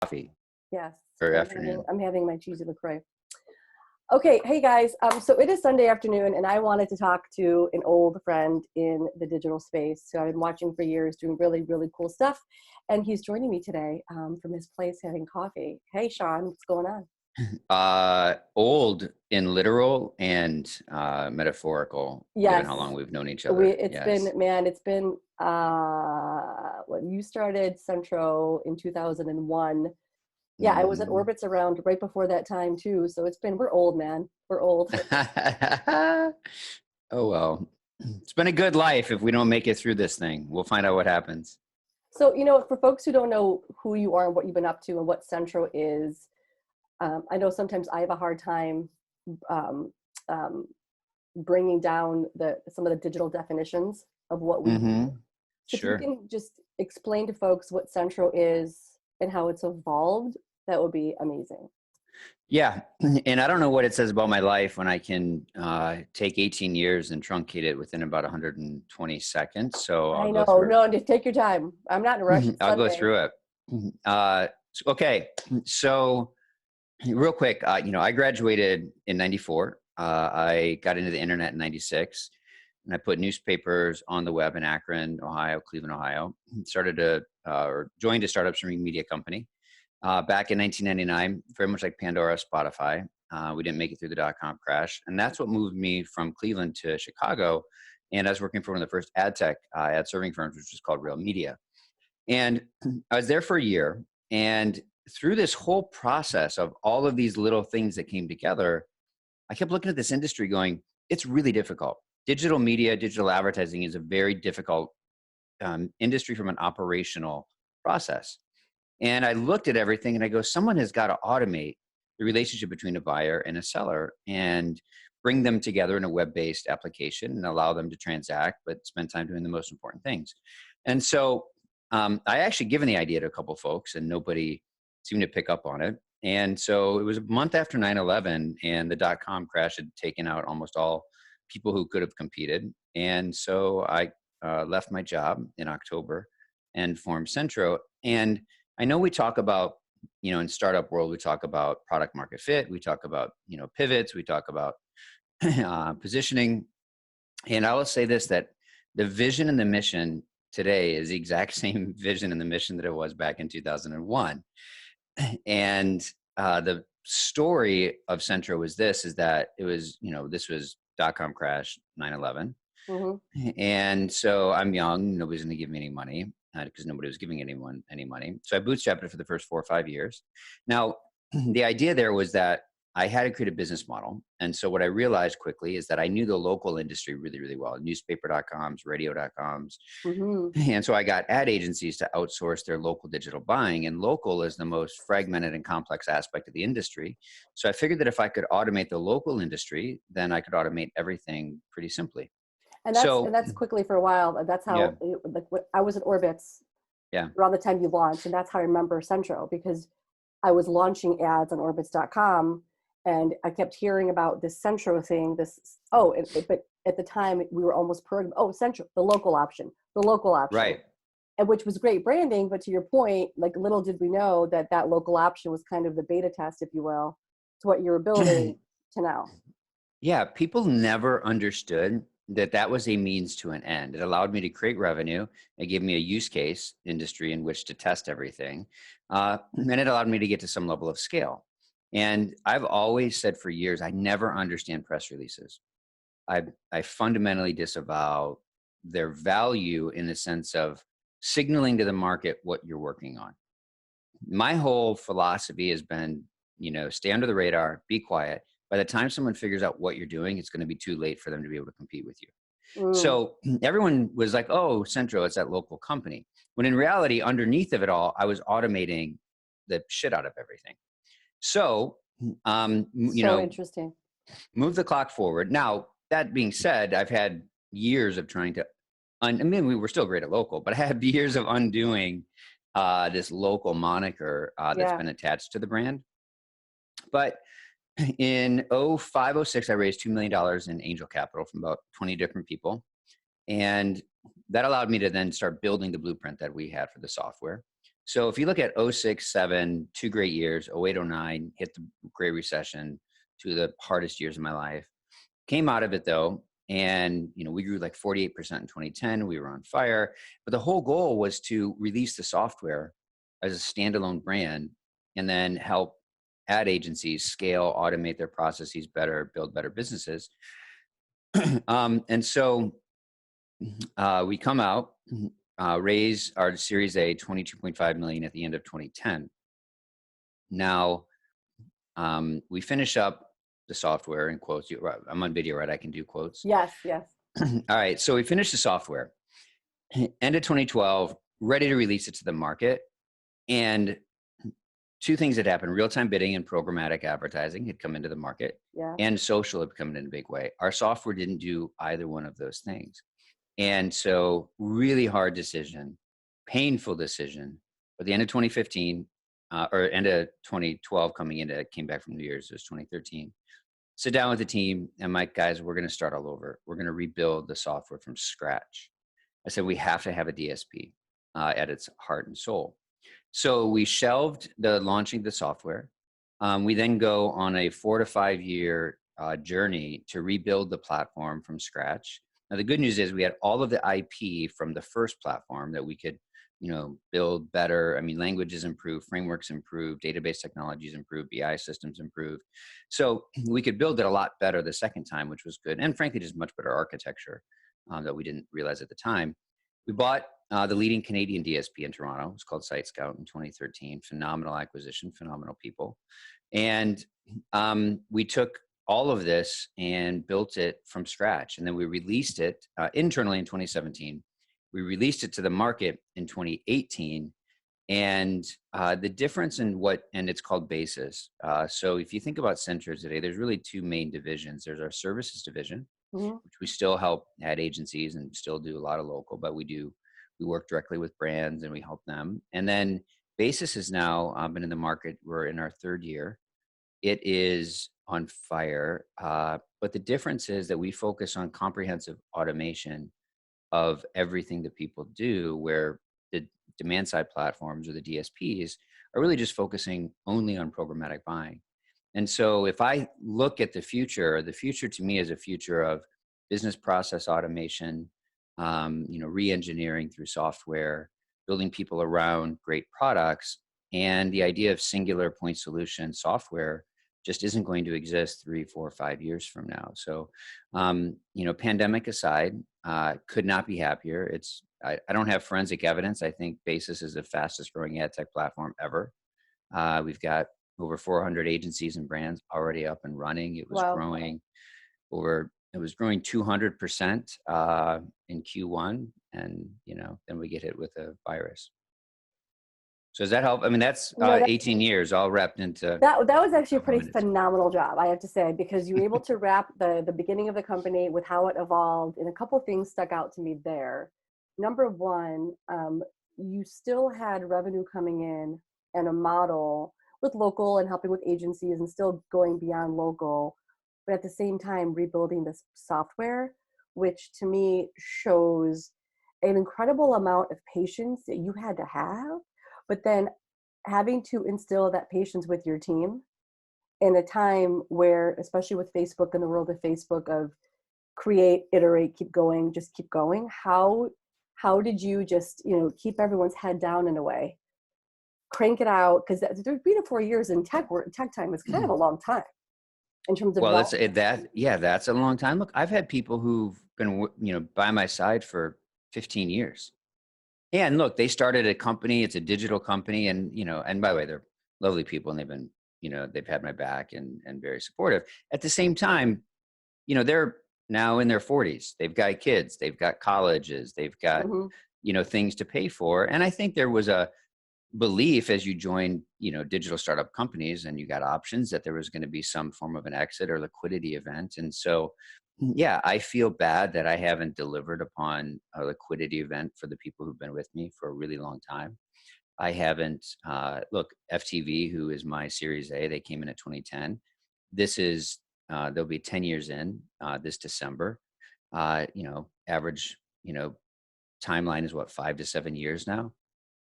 coffee Yes. or afternoon. I'm having my cheesy LaCroix. Okay, hey guys. So it is Sunday afternoon, and I wanted to talk to an old friend in the digital space who I've been watching for years, doing really, really cool stuff. And he's joining me today from his place having coffee. Hey, Shawn, what's going on? Old in literal and metaphorical, given Yes, how long we've known each other. Yes. it's been when you started Centro in 2001. Yeah, I was at Mm. Orbitz around right before that time too. So we're old, man. We're old. Oh, well, it's been a good life. If we don't make it through this thing, we'll find out what happens. So, for folks who don't know who you are and what you've been up to and what Centro is, I know sometimes I have a hard time um, um, bringing down some of the digital definitions of what we do. So if you Sure. can just explain to folks what Centro is and how it's evolved, that would be amazing. Yeah. And I don't know what it says about my life when I can take 18 years and truncate it within about 120 seconds. So I'll I go know. through No, just take your time. I'm not in a rush. it. It's I'll go Sunday. through it. Okay. So real quick, I graduated in 94. I got into the internet in 96, and I put newspapers on the web in Akron, Ohio, Cleveland, Ohio. Joined a startup streaming media company back in 1999, very much like Pandora, Spotify. We didn't make it through the dot-com crash, and that's what moved me from Cleveland to Chicago. And I was working for one of the first ad serving firms, which was called Real Media. And I was there for a year, and through this whole process of all of these little things that came together, I kept looking at this industry going, it's really difficult. Digital media, digital advertising is a very difficult industry from an operational process. And I looked at everything and I go, someone has got to automate the relationship between a buyer and a seller and bring them together in a web-based application and allow them to transact, but spend time doing the most important things. And so I actually given the idea to a couple folks and nobody seemed to pick up on it. And so it was a month after 9/11 and the dot-com crash had taken out almost all people who could have competed. And so I left my job in October and formed Centro. And I know we talk about, in startup world, we talk about product market fit. We talk about, pivots. We talk about positioning. And I will say this, that the vision and the mission today is the exact same vision and the mission that it was back in 2001. And the story of Centro is that it was, this was dot-com crash, 9/11. Mm-hmm. And so I'm young, nobody's going to give me any money because nobody was giving anyone any money. So I bootstrapped it for the first 4 or 5 years. Now, the idea there was that I had to create a business model. And so what I realized quickly is that I knew the local industry really, really well, newspaper.coms, radio.coms. Mm-hmm. And so I got ad agencies to outsource their local digital buying, and local is the most fragmented and complex aspect of the industry. So I figured that if I could automate the local industry, then I could automate everything pretty simply. And So that's quickly for a while. That's yeah, how I was at Orbitz yeah. around the time you launched, and that's how I remember Centro, because I was launching ads on Orbitz.com, and I kept hearing about this Centro thing. But at the time we were almost programmed. Oh, Centro, the local option, Right. and which was great branding. But to your point, like little did we know that local option was kind of the beta test, if you will, to what you were building to now. Yeah, people never understood that was a means to an end. It allowed me to create revenue. It gave me a use case industry in which to test everything. And it allowed me to get to some level of scale. And I've always said for years, I never understand press releases. I fundamentally disavow their value in the sense of signaling to the market what you're working on. My whole philosophy has been, stay under the radar, be quiet. By the time someone figures out what you're doing, it's going to be too late for them to be able to compete with you. So everyone was like, oh, Centro, it's that local company. When in reality, underneath of it all, I was automating the shit out of everything. So, Interesting. move the clock forward. Now, that being said, I've had years of trying to, we were still great at local, but I had years of undoing this local moniker that's been attached to the brand. But in 05, 06, I raised $2 million in angel capital from about 20 different people. And that allowed me to then start building the blueprint that we had for the software. So if you look at '06, '07, two great years, '08, '09, hit the Great Recession, two of the hardest years of my life. Came out of it though, and we grew like 48% in 2010. We were on fire, but the whole goal was to release the software as a standalone brand, and then help ad agencies scale, automate their processes better, build better businesses. And so we come out, raise our Series A 22.5 million at the end of 2010. Now we finish up the software in quotes. I'm on video, right? I can do quotes. Yes, yes. All right. So we finished the software end of 2012, ready to release it to the market. And two things had happened: real-time bidding and programmatic advertising had come into the market, Yeah. and social had come in a big way. Our software didn't do either one of those things. And so really hard decision, painful decision. At the end of 2015, or end of 2012 came back from New Year's, it was 2013. Sit down with the team and my guys, we're going to start all over. We're going to rebuild the software from scratch. I said, we have to have a DSP at its heart and soul. So we shelved the launching the software. We then go on a 4 to 5 year journey to rebuild the platform from scratch. Now, the good news is we had all of the IP from the first platform that we could, build better. I mean, languages improved, frameworks improved, database technologies improved, BI systems improved. So we could build it a lot better the second time, which was good. And frankly, just much better architecture that we didn't realize at the time. We bought the leading Canadian DSP in Toronto. It was called Site Scout in 2013. Phenomenal acquisition, phenomenal people. And we took all of this and built it from scratch. And then we released it internally in 2017. We released it to the market in 2018. And the difference in and it's called Basis. So if you think about Centro today, there's really two main divisions. There's our services division, which we still help ad agencies and still do a lot of local, but we work directly with brands and we help them. And then Basis has now been in the market. We're in our third year. It is on fire. But the difference is that we focus on comprehensive automation of everything that people do, where the demand side platforms or the DSPs are really just focusing only on programmatic buying. And so if I look at the future to me is a future of business process automation, re-engineering through software, building people around great products. And the idea of singular point solution software just isn't going to exist 3, 4, 5 years from now. So, pandemic aside, could not be happier. I don't have forensic evidence. I think Basis is the fastest growing ad tech platform ever. We've got over 400 agencies and brands already up and running. It was growing 200% in Q1, and then we get hit with a virus. So does that help? I mean, that's 18 years all wrapped into that was actually a pretty phenomenal job, I have to say, because you were able to wrap the beginning of the company with how it evolved, and a couple of things stuck out to me there. Number one, you still had revenue coming in and a model with local and helping with agencies and still going beyond local, but at the same time rebuilding this software, which to me shows an incredible amount of patience that you had to have, but then having to instill that patience with your team in a time where, especially with Facebook and the world of Facebook, of create, iterate, keep going, just keep going. How did you just, keep everyone's head down in a way, crank it out? Because 3 to 4 years in tech time is kind of a long time in terms of. Well, that's a long time. Look, I've had people who've been, by my side for 15 years. And look, they started a company. It's a digital company, and and by the way, they're lovely people, and they've been, they've had my back and very supportive. At the same time, they're now in their 40s. They've got kids. They've got colleges. They've got things to pay for. And I think there was a belief as you joined, digital startup companies, and you got options, that there was going to be some form of an exit or liquidity event. And so, yeah, I feel bad that I haven't delivered upon a liquidity event for the people who've been with me for a really long time. I haven't, look, FTV, who is my Series A, they came in at 2010. This is, they'll be 10 years in this December. Average, timeline is 5 to 7 years now.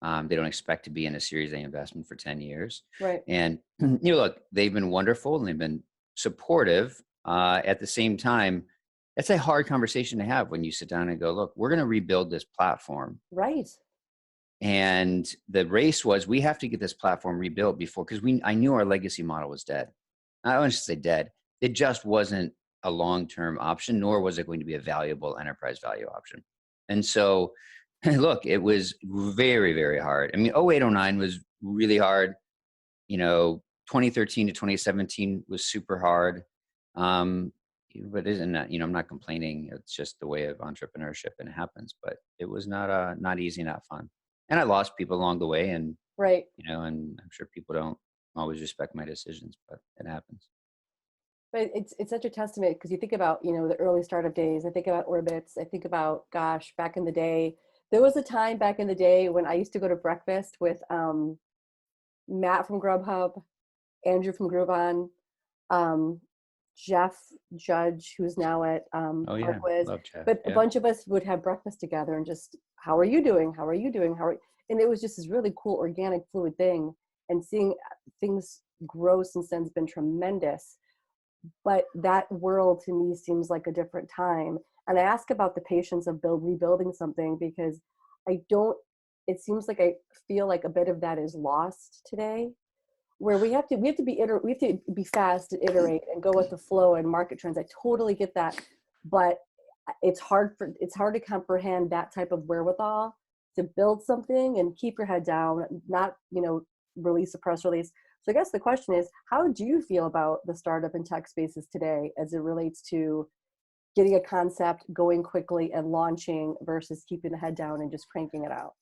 They don't expect to be in a Series A investment for 10 years. Right. And, look, they've been wonderful and they've been supportive. At the same time, it's a hard conversation to have when you sit down and go, look, we're going to rebuild this platform. Right. And the race was, we have to get this platform rebuilt before, because I knew our legacy model was dead. I don't want to say dead. It just wasn't a long-term option, nor was it going to be a valuable enterprise value option. And so, look, it was very, very hard. I mean, 08, 09 was really hard. 2013 to 2017 was super hard. But isn't that, I'm not complaining. It's just the way of entrepreneurship, and it happens. But it was not easy, not fun. And I lost people along the way, and Right. and I'm sure people don't always respect my decisions, but it happens. But it's such a testament, because you think about, the early startup days. I think about Orbitz. I think about, gosh, back in the day, there was a time back in the day when I used to go to breakfast with Matt from Grubhub, Andrew from Groupon, Jeff Judge, who's now at Oh yeah, Parkwiz. love Jeff. But a Yeah. bunch of us would have breakfast together and just, how are you doing? How are you doing? And it was just this really cool, organic, fluid thing. And seeing things grow since then has been tremendous. But that world to me seems like a different time. And I ask about the patience of rebuilding something, because it seems like I feel like a bit of that is lost today, where we have to be fast and iterate and go with the flow and market trends. I totally get that. But it's hard to comprehend that type of wherewithal to build something and keep your head down, not, release a press release. So I guess the question is, how do you feel about the startup and tech spaces today as it relates to getting a concept, going quickly and launching, versus keeping the head down and just cranking it out?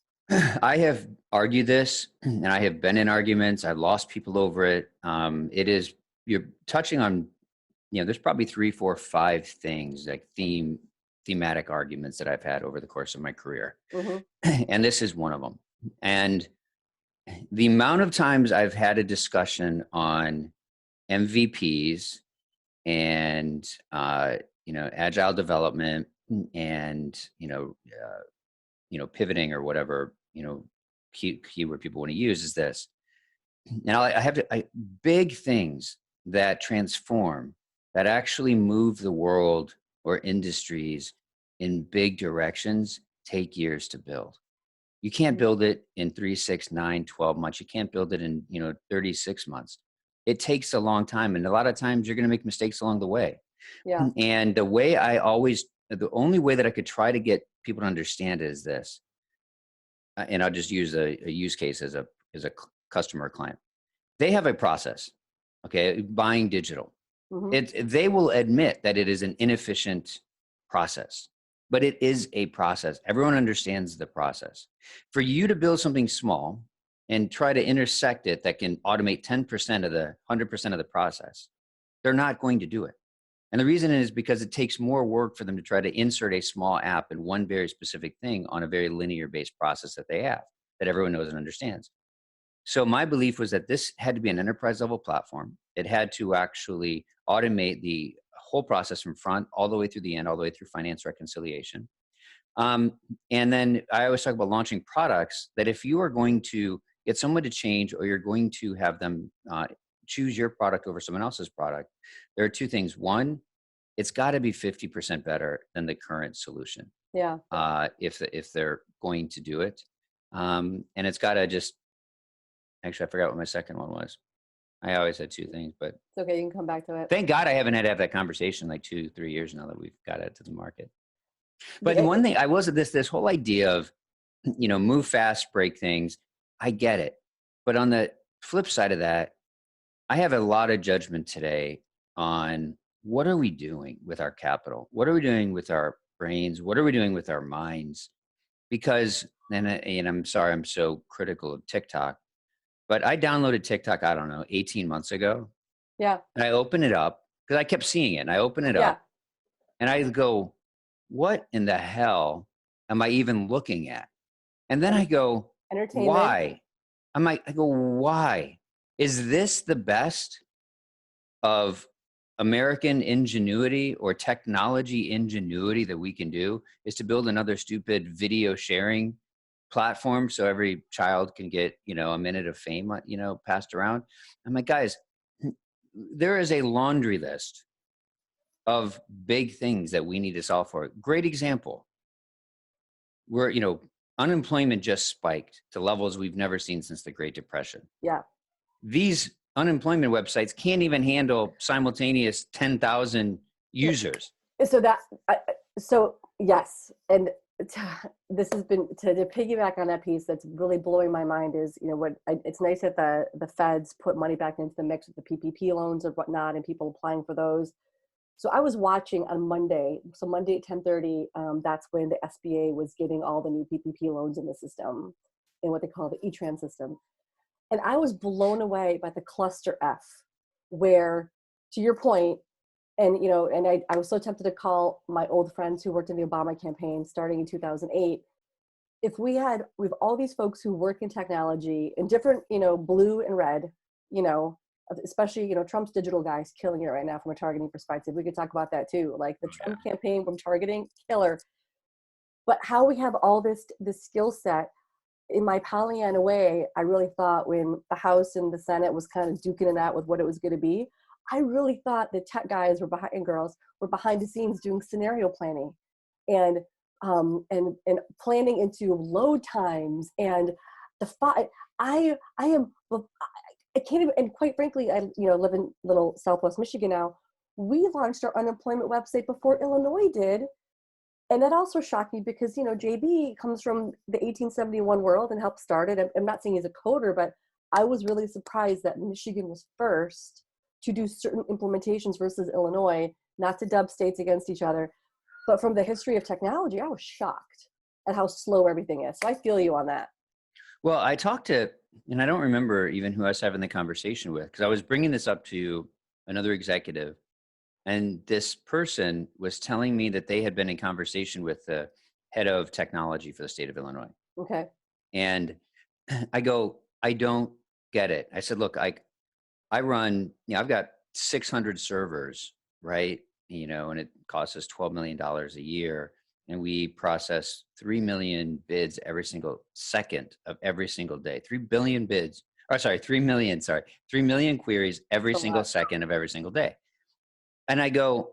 I have argued this, and I have been in arguments. I've lost people over it. You're touching on, there's probably 3, 4, 5 things, like thematic arguments that I've had over the course of my career. Mm-hmm. And this is one of them. And the amount of times I've had a discussion on MVPs and, agile development and, pivoting or whatever, keyword people want to use is this. Now big things that transform, that actually move the world or industries in big directions, take years to build. You can't build it in 3, 6, 9, 12 months. You can't build it in, 36 months. It takes a long time. And a lot of times you're going to make mistakes along the way. Yeah. And the only way that I could try to get people to understand it is this. And I'll just use a use case as a customer or client. They have a process, okay, buying digital. Mm-hmm. They will admit that it is an inefficient process, but it is a process. Everyone understands the process. For you to build something small and try to intersect it that can automate 10% of the 100% of the process, they're not going to do it. And the reason is because it takes more work for them to try to insert a small app in one very specific thing on a very linear based process that they have, that everyone knows and understands. So my belief was that this had to be an enterprise level platform. It had to actually automate the whole process from front all the way through the end, all the way through finance reconciliation. And then I always talk about launching products that if you are going to get someone to change, or you're going to have them choose your product over someone else's product, there are 2 things. One, it's got to be 50% better than the current solution. Yeah. If they're going to do it. And it's got to just, actually, I forgot what my second one was. I always had 2 things, but It's okay. You can come back to it. thank God I haven't had to have that conversation like 2, 3 years now that we've got it to the market. But the one thing I was this whole idea of, move fast, break things. I get it. But on the flip side of that, I have a lot of judgment today on what are we doing with our capital? What are we doing with our brains? What are we doing with our minds? Because, and I'm sorry, I'm so critical of TikTok, but I downloaded TikTok, I don't know, 18 months ago. Yeah. And I open it up because I kept seeing it, and I open it up and I go, what in the hell am I even looking at? And then I go, Entertainment. why? I go, why? Is this the best of American ingenuity or technology ingenuity that we can do, is to build another stupid video sharing platform so every child can get, a minute of fame, passed around. I'm like, guys, there is a laundry list of big things that we need to solve for. Great example. Where, unemployment just spiked to levels we've never seen since the Great Depression. Yeah. These unemployment websites can't even handle simultaneous 10,000 users. So so yes. And this has been, to piggyback on that piece that's really blowing my mind is, it's nice that the feds put money back into the mix with the PPP loans and whatnot and people applying for those. So I was watching on Monday. So Monday at 10:30, that's when the SBA was getting all the new PPP loans in the system, in what they call the E-Trans system. And I was blown away by the cluster F, where, to your point, and I was so tempted to call my old friends who worked in the Obama campaign starting in 2008. If we've all these folks who work in technology in different, blue and red, especially, Trump's digital guys killing it right now from a targeting perspective. We could talk about that too. Like the Trump campaign from targeting, killer. But how we have all this skill set, in my Pollyanna way, I really thought when the House and the Senate was kind of duking it out with what it was going to be, I really thought the tech guys and girls were behind the scenes doing scenario planning and planning into load times and I can't even, and quite frankly, I live in little Southwest Michigan now. We launched our unemployment website before Illinois did. And that also shocked me because, JB comes from the 1871 world and helped start it. I'm not saying he's a coder, but I was really surprised that Michigan was first to do certain implementations versus Illinois, not to dub states against each other. But from the history of technology, I was shocked at how slow everything is. So I feel you on that. Well, I talked to, and I don't remember even who I was having the conversation with, because I was bringing this up to another executive. And this person was telling me that they had been in conversation with the head of technology for the state of Illinois. Okay. And I go, I don't get it. I said, look, I run, I've got 600 servers, right? And it costs us $12 million a year. And we process 3 million bids every single second of every single day. 3 billion bids, 3 million queries every single second of every single day. And I go,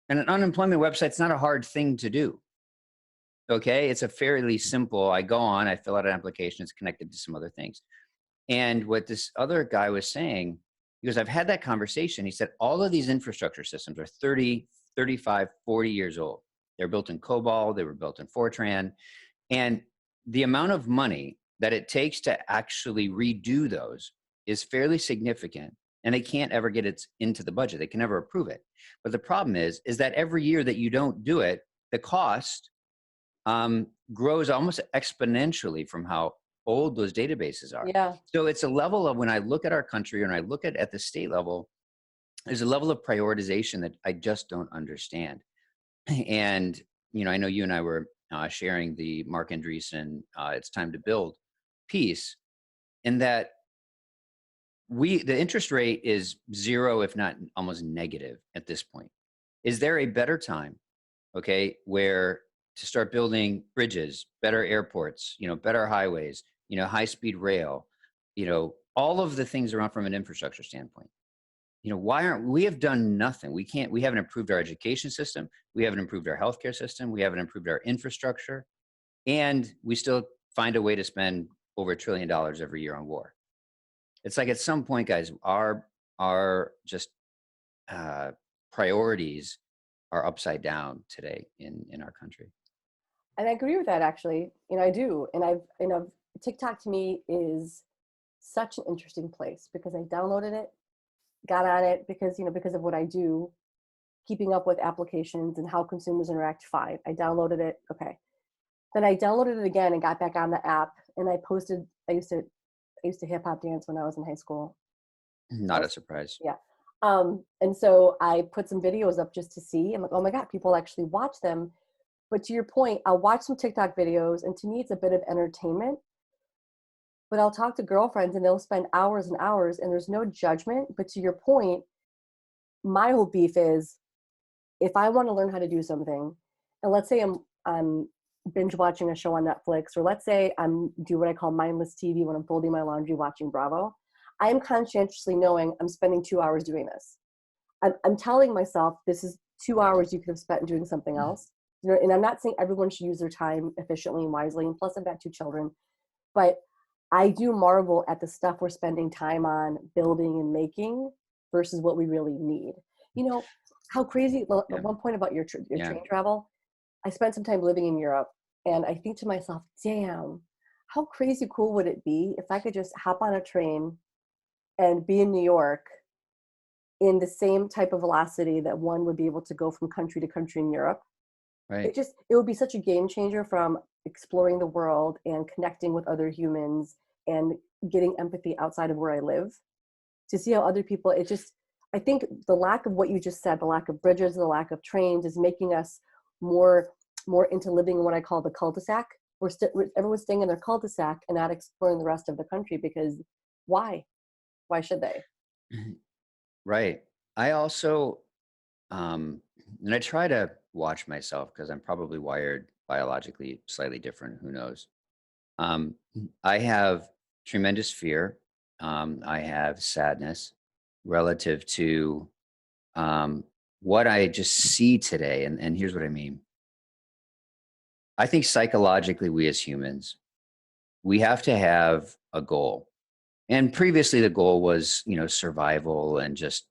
and an unemployment website's not a hard thing to do. Okay. It's a fairly simple, I go on, I fill out an application, it's connected to some other things. And what this other guy was saying, because I've had that conversation, he said, all of these infrastructure systems are 30, 35, 40 years old. They're built in COBOL, they were built in Fortran. And the amount of money that it takes to actually redo those is fairly significant. And they can't ever get it into the budget. They can never approve it. But the problem is that every year that you don't do it, the cost grows almost exponentially from how old those databases are. Yeah. So it's a level of, when I look at our country and I look at the state level, there's a level of prioritization that I just don't understand. And, I know you and I were sharing the Mark Andreessen, It's Time to Build piece, in that the interest rate is zero, if not almost negative at this point. Is there a better time, okay, where to start building bridges, better airports, better highways, high-speed rail, all of the things around from an infrastructure standpoint? We have done nothing. We haven't improved our education system. We haven't improved our healthcare system. We haven't improved our infrastructure. And we still find a way to spend over $1 trillion every year on war. It's like, at some point, guys, our just priorities are upside down today in our country. And I agree with that, actually. I do. And TikTok to me is such an interesting place because I downloaded it, got on it because of what I do, keeping up with applications and how consumers interact. Fine. I downloaded it. Okay. Then I downloaded it again and got back on the app. And I used to hip hop dance when I was in high school. Not a surprise. Yeah. And so I put some videos up just to see. I'm like, oh my God, people actually watch them. But to your point, I'll watch some TikTok videos, and to me, it's a bit of entertainment. But I'll talk to girlfriends, and they'll spend hours and hours, and there's no judgment. But to your point, my whole beef is, if I want to learn how to do something, and let's say I'm binge watching a show on Netflix, or let's say I'm do what I call mindless TV when I'm folding my laundry, watching Bravo, I am conscientiously knowing I'm spending 2 hours doing this. I'm telling myself this is 2 hours you could have spent doing something else. You know, and I'm not saying everyone should use their time efficiently and wisely. And plus, I've got 2 children, but I do marvel at the stuff we're spending time on building and making versus what we really need. You know, how crazy, Yeah. at one point about your Yeah. train travel, I spent some time living in Europe, and I think to myself, damn, how crazy cool would it be if I could just hop on a train and be in New York in the same type of velocity that one would be able to go from country to country in Europe. Right. It would be such a game changer from exploring the world and connecting with other humans and getting empathy outside of where I live to see how other people, I think the lack of what you just said, the lack of bridges, the lack of trains is making us more into living in what I call the cul-de-sac. Everyone's staying in their cul-de-sac and not exploring the rest of the country because why? Why should they? Right. I also, and I try to watch myself because I'm probably wired biologically slightly different. Who knows? Um, I have tremendous fear. I have sadness relative to what I just see today. And here's what I mean. I think psychologically, we as humans, we have to have a goal. And previously, the goal was, survival and just,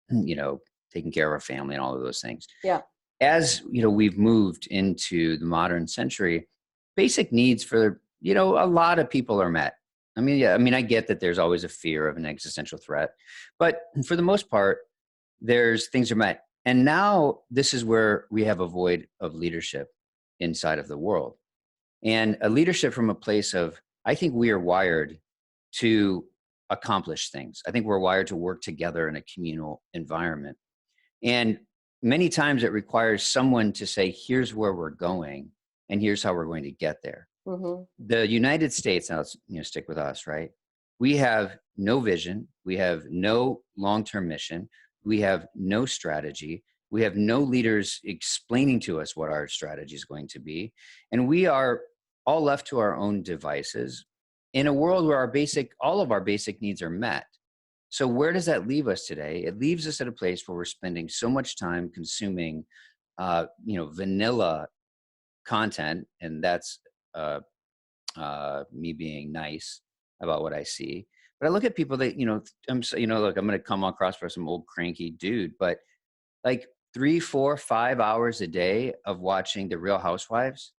you know, taking care of our family and all of those things. Yeah. As we've moved into the modern century, basic needs for a lot of people are met. I mean, yeah, I mean, I get that there's always a fear of an existential threat, but for the most part, there's things are met. And now this is where we have a void of leadership inside of the world, and a leadership from a place of, I think we are wired to accomplish things. I think we're wired to work together in a communal environment. And many times it requires someone to say, here's where we're going and here's how we're going to get there. Mm-hmm. The United States, now let's stick with us, right? We have no vision. We have no long-term mission. We have no strategy. We have no leaders explaining to us what our strategy is going to be. And we are all left to our own devices in a world where all of our basic needs are met. So where does that leave us today? It leaves us at a place where we're spending so much time consuming, vanilla content, and that's me being nice about what I see. But I look at people that look, I'm going to come across for some old cranky dude, but like 3, 4, 5 hours a day of watching The Real Housewives.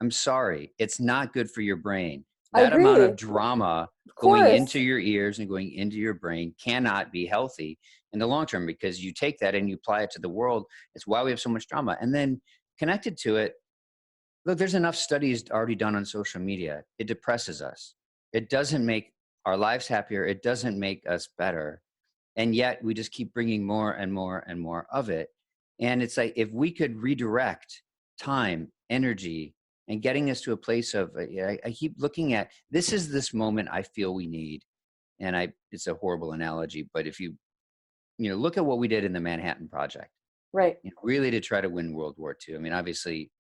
I'm sorry, it's not good for your brain. I That amount agree. of drama Of going course. into your ears and going into your brain cannot be healthy in the long term, because you take that and you apply it to the world. It's why we have so much drama. And then connected to it, look, there's enough studies already done on social media. It depresses us. It doesn't make our lives happier. It doesn't make us better. And yet we just keep bringing more and more and more of it. And it's like, if we could redirect time, energy, and getting us to a place of, I keep looking at, this moment I feel we need. And it's a horrible analogy, but if you look at what we did in the Manhattan Project, Right. really to try to win World War II. I mean, obviously,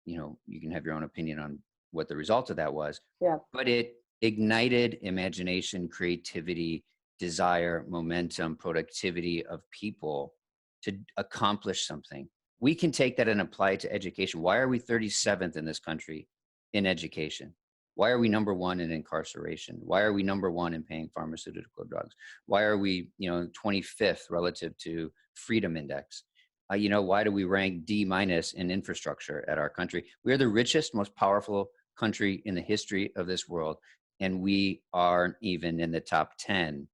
you can have your own opinion on what the result of that was, Yeah. but it ignited imagination, creativity, desire, momentum, productivity of people to accomplish something. We can take that and apply it to education. Why are we 37th in this country in education? Why are we number 1 in incarceration? Why are we number 1 in paying pharmaceutical drugs? Why are we, 25th relative to Freedom Index? Why do we rank D- in infrastructure at our country? We are the richest, most powerful country in the history of this world, and we aren't even in the top 10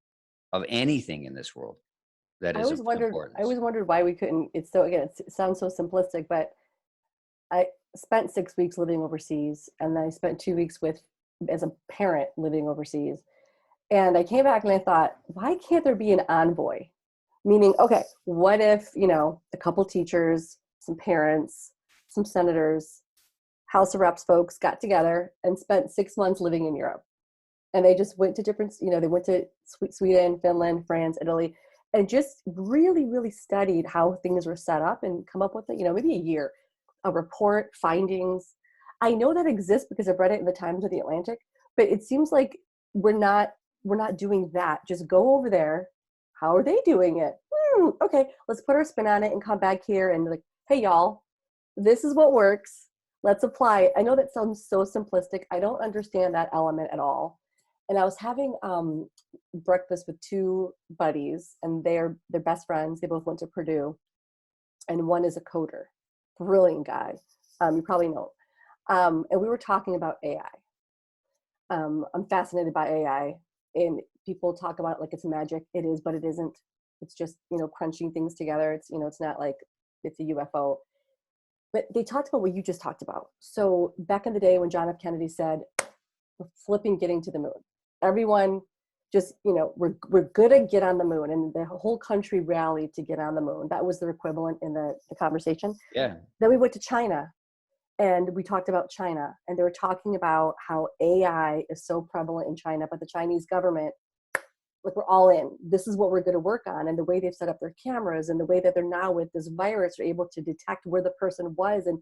of anything in this world that I is always of wondered, importance. why we couldn't, it's so, again, it sounds so simplistic, but I spent 6 weeks living overseas, and then I spent 2 weeks as a parent living overseas. And I came back and I thought, why can't there be an envoy? Meaning, okay, what if, a couple teachers, some parents, some senators, House of Reps folks got together and spent 6 months living in Europe. And they just went to different, they went to Sweden, Finland, France, Italy, and just really, really studied how things were set up and come up with, maybe a year, a report, findings. I know that exists because I've read it in the Times or the Atlantic, but it seems like we're not doing that. Just go over there. How are they doing it? Okay, let's put our spin on it and come back here and like, hey y'all, this is what works. Let's apply it. I know that sounds so simplistic. I don't understand that element at all. And I was having breakfast with two buddies, and they're best friends. They both went to Purdue, and one is a coder, brilliant guy. You probably know. And we were talking about AI. I'm fascinated by AI, and people talk about it like it's magic. It is, but it isn't. It's just, crunching things together. It's, it's not like it's a UFO. But they talked about what you just talked about. So back in the day when John F. Kennedy said, we're flipping getting to the moon. Everyone just, we're good at get on the moon. And the whole country rallied to get on the moon. That was their equivalent in the conversation. Yeah. Then we went to China. And we talked about China, and they were talking about how AI is so prevalent in China, but the Chinese government, like, we're all in. This is what we're going to work on. And the way they've set up their cameras and the way that they're now with this virus are able to detect where the person was. And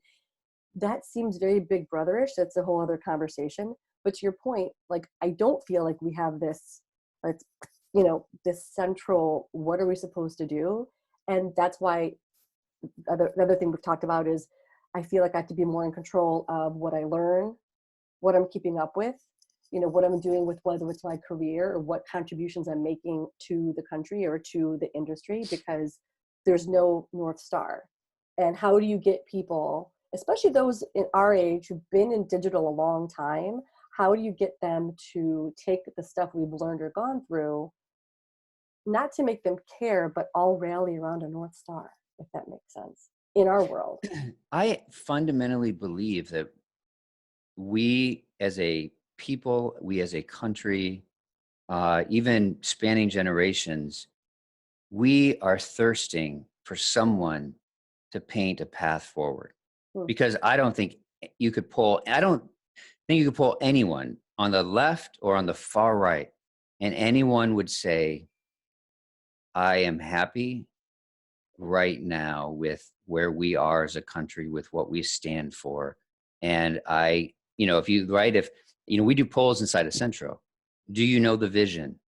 that seems very big brotherish. That's a whole other conversation. But to your point, like, I don't feel like we have this, this central, what are we supposed to do? And that's why the other thing we've talked about is I feel like I have to be more in control of what I learn, what I'm keeping up with, what I'm doing with whether it's my career or what contributions I'm making to the country or to the industry, because there's no North Star. And how do you get people, especially those in our age who've been in digital a long time, how do you get them to take the stuff we've learned or gone through, not to make them care, but all rally around a North Star, if that makes sense, in our world? I fundamentally believe that we as a people, we as a country, even spanning generations, we are thirsting for someone to paint a path forward. Because I don't think you could pull anyone on the left or on the far right, and anyone would say, I am happy right now with where we are as a country, with what we stand for. And if we do polls inside of Centro, do you know the vision?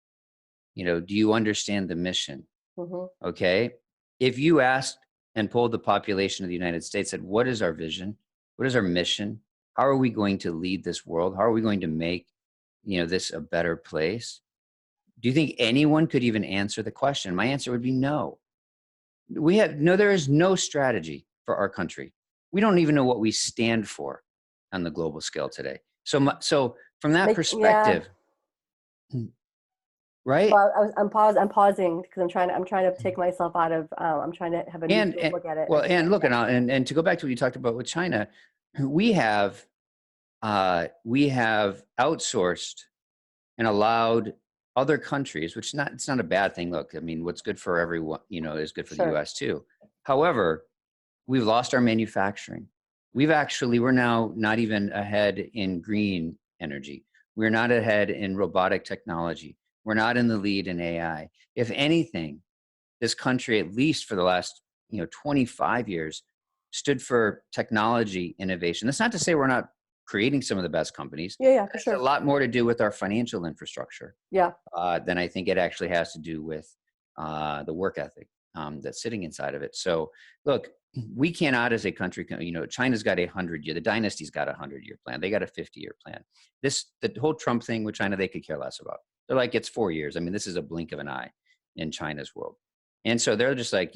Do you understand the mission? Mm-hmm. Okay. If you asked and polled the population of the United States, said, what is our vision? What is our mission? How are we going to lead this world? How are we going to make, this a better place? Do you think anyone could even answer the question? My answer would be no. There is no strategy for our country. We don't even know what we stand for on the global scale today. So from that perspective, right? Well, I'm pausing because I'm trying to take myself out of. I'm trying to have a new look at it. Well, and look, and to go back to what you talked about with China, we have outsourced and allowed other countries, which it's not a bad thing. Look, I mean, what's good for everyone, is good for the U.S. too. However, we've lost our manufacturing. We're now not even ahead in green energy. We're not ahead in robotic technology. We're not in the lead in AI. If anything, this country, at least for the last 25 years, stood for technology innovation. That's not to say we're not creating some of the best companies. Yeah, for sure. It's a lot more to do with our financial infrastructure. Yeah. Than I think it actually has to do with the work ethic that's sitting inside of it. So look, we cannot as a country, China's got 100-year, the dynasty's got 100-year plan. They got a 50-year plan. The whole Trump thing with China, they could care less about. They're like, it's 4 years. I mean, this is a blink of an eye in China's world. And so they're just like,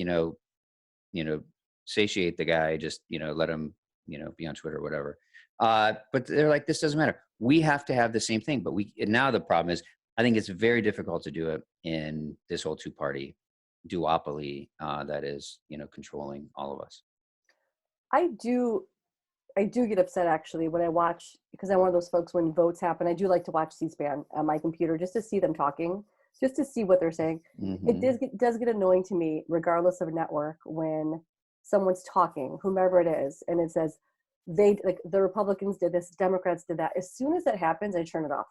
satiate the guy, just, let him, be on Twitter or whatever. But they're like, this doesn't matter. We have to have the same thing. But now the problem is, I think it's very difficult to do it in this whole two-party duopoly that is, controlling all of us. I do get upset actually when I watch, because I'm one of those folks when votes happen. I do like to watch C-SPAN on my computer just to see them talking, just to see what they're saying. Mm-hmm. It does get annoying to me, regardless of network, when someone's talking, whomever it is, and it says the Republicans did this, Democrats did that. As soon as that happens, I turn it off.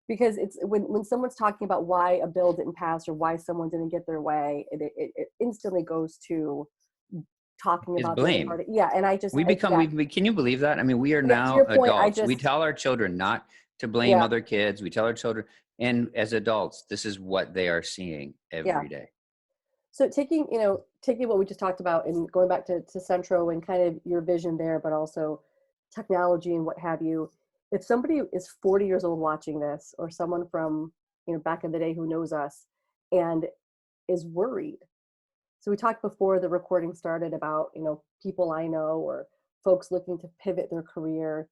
Because it's when someone's talking about why a bill didn't pass or why someone didn't get their way, it instantly goes to talking It's about the other blame. party. Yeah. And Can you believe that? I mean, we are yeah, to now your point, adults. We tell our children not to blame yeah, other kids. We tell our children, and as adults, this is what they are seeing yeah. every day. So taking what we just talked about and going back to Centro and kind of your vision there, but also technology and what have you, if somebody is 40 years old watching this, or someone from, back in the day who knows us and is worried. So we talked before the recording started about, people I know or folks looking to pivot their career.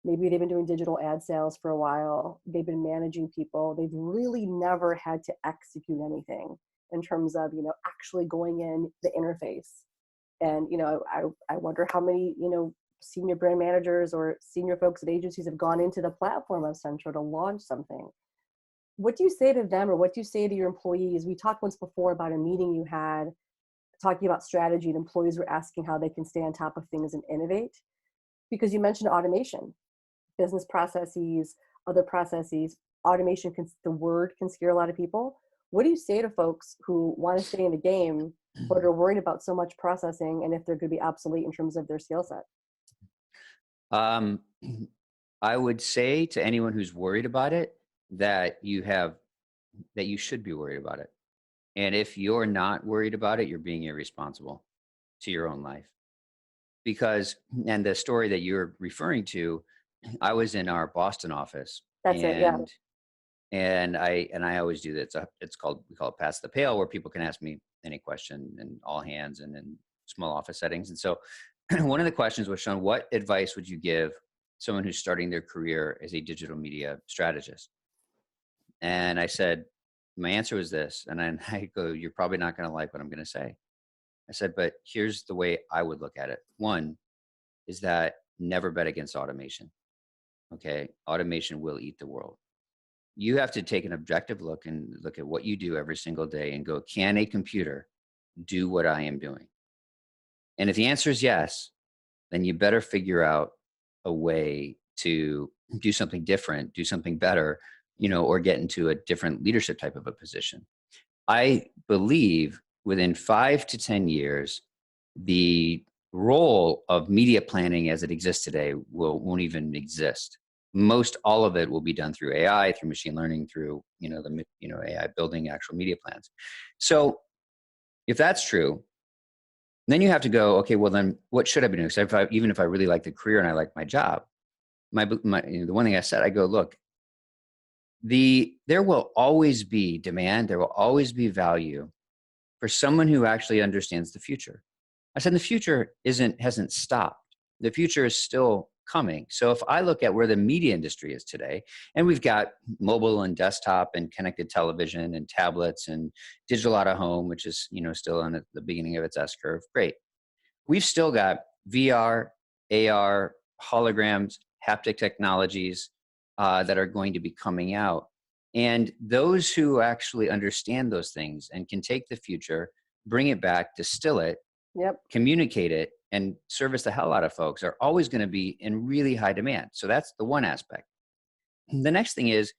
Maybe they've been doing digital ad sales for a while. They've been managing people. They've really never had to execute anything in terms of, actually going in the interface. And, I wonder how many, senior brand managers or senior folks at agencies have gone into the platform of Centro to launch something. What do you say to them, or what do you say to your employees? We talked once before about a meeting you had talking about strategy, and employees were asking how they can stay on top of things and innovate. Because you mentioned automation, business processes, other processes. Automation, the word can scare a lot of people. What do you say to folks who want to stay in the game, but are worried about so much processing and if they're going to be obsolete in terms of their skill set? Um, I would say to anyone who's worried about it that you should be worried about it. And if you're not worried about it, you're being irresponsible to your own life. Because, and the story that you're referring to, I was in our Boston office, That's it. Yeah. and I always do that. We call it pass the pail, where people can ask me any question in all hands and in small office settings. And so one of the questions was, Shawn, what advice would you give someone who's starting their career as a digital media strategist? And I said, my answer was this, and then I go, you're probably not going to like what I'm going to say. I said, but here's the way I would look at it. One is that never bet against automation. Okay. Automation will eat the world. You have to take an objective look and look at what you do every single day and go, can a computer do what I am doing? And if the answer is yes, then you better figure out a way to do something different, do something better, or get into a different leadership type of a position. I believe within 5 to 10 years, the role of media planning as it exists today won't even exist. Most all of it will be done through AI, through machine learning, through AI building actual media plans. So if that's true, then you have to go, okay, well then what should I be doing? So even if I really like the career and I like my job, the one thing I said, I go, look, there will always be demand, there will always be value for someone who actually understands the future. I said the future hasn't stopped. The future is still coming. So if I look at where the media industry is today, and we've got mobile and desktop and connected television and tablets and digital out of home, which is still on the beginning of its S curve. Great. We've still got VR, AR, holograms, haptic technologies that are going to be coming out. And those who actually understand those things and can take the future, bring it back, distill it, Yep. communicate it, and service the hell out of folks are always going to be in really high demand. So that's the one aspect. The next thing is,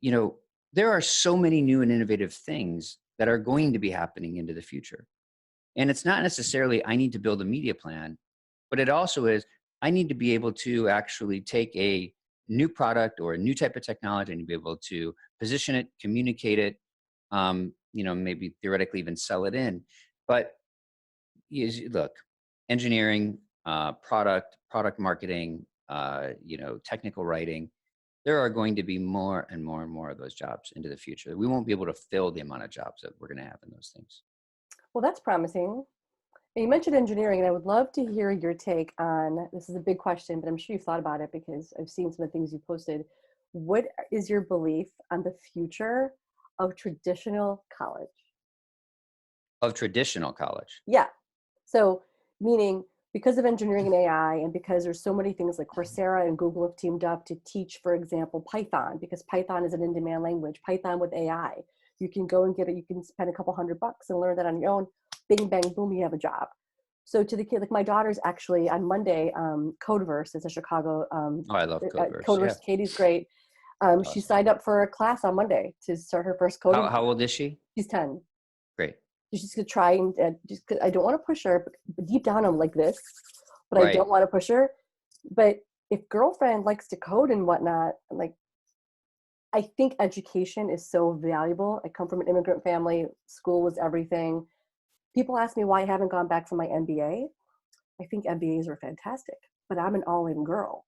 there are so many new and innovative things that are going to be happening into the future. And it's not necessarily I need to build a media plan, but it also is I need to be able to actually take a new product or a new type of technology and be able to position it, communicate it, maybe theoretically even sell it in. But look, engineering, product marketing, technical writing, there are going to be more and more and more of those jobs into the future. We won't be able to fill the amount of jobs that we're going to have in those things. Well, that's promising. And you mentioned engineering, and I would love to hear your take on, this is a big question, but I'm sure you've thought about it because I've seen some of the things you posted. What is your belief on the future of traditional college? Of traditional college? Yeah. So meaning because of engineering and AI, and because there's so many things like Coursera and Google have teamed up to teach, for example, Python, because Python is an in-demand language, Python with AI. You can go and get it. You can spend a couple $100 and learn that on your own. Bing, bang, boom, you have a job. So to the kid, like my daughter's actually on Monday, Codeverse is a Chicago. I love Codeverse. Codeverse, Yeah. Katie's great. Awesome. She signed up for a class on Monday to start her first coding. How old is she? She's 10. Great. she's gonna try and just, 'cause I don't want to push her, but deep down I'm like this, but I Right. don't want to push her. But if girlfriend likes to code and whatnot, like, I think education is so valuable. I come from an immigrant family. School was everything. People ask me why I haven't gone back for my MBA. I think MBAs are fantastic, but I'm an all-in girl.